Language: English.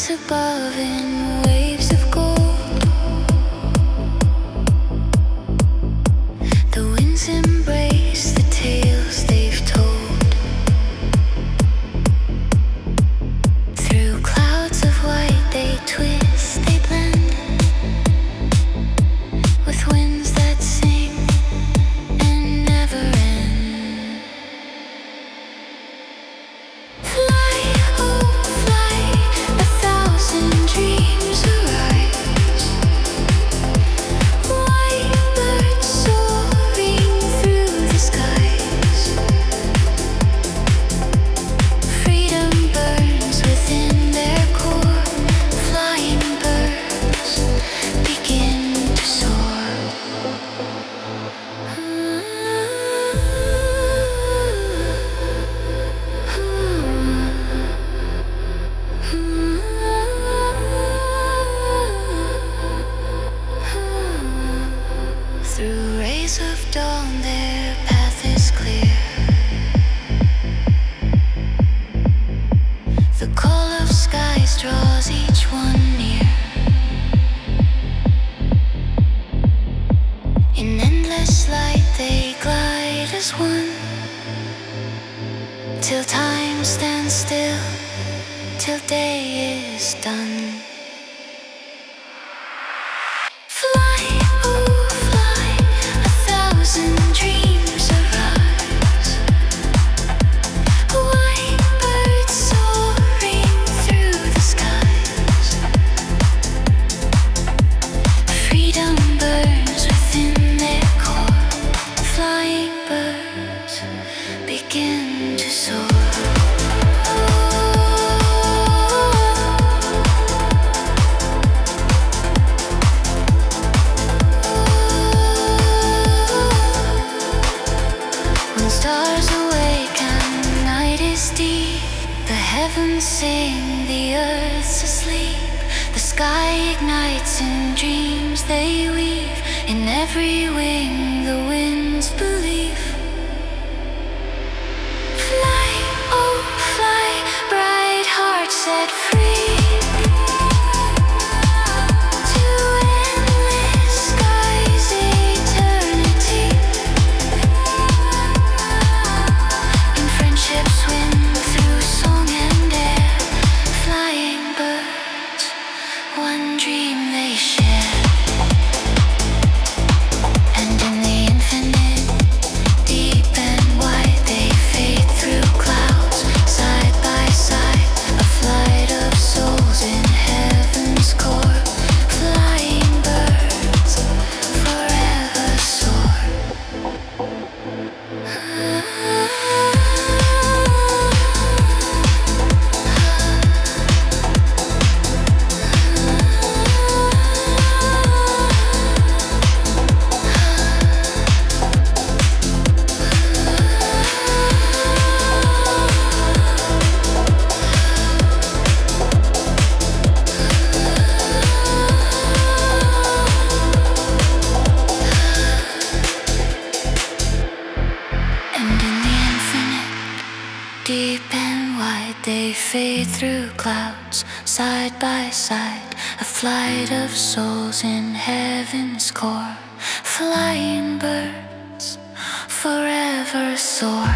rise above in waves of gold. The winds embrace the tales they've told. Through clouds of white they twist, they blend with winds that sing and never end. Fly, oh fly, 1,000 dreams arise. White birds soaring through the skies. Freedom burns within their core. Flying birds begin to soar. Through rays of dawn, their path is clear. The call of skies draws each one near. In endless light, they glide as one, till time stands still, till day is done. Fly, oh fly, 1,000 dreams arise. White birds soaring through the skies. Freedom burns within their core. Flying birds begin to soar. When stars awake and the night is deep, the heavens sing, the earth's asleep. The sky ignites in dreams they weave. In every wing the winds believe. Fly, oh fly, bright heart set free. To endless skies, eternity. In friendship swim through song and air. Flying birds, one dream they share. And in the infinite, deep and wide, they fade through clouds, side by side. A flight of souls in heaven's core. Flying birds forever soar. And in the infinite, deep and wide, they fade through clouds, side by side. A flight of souls in heaven's core. Flying birds forever soar.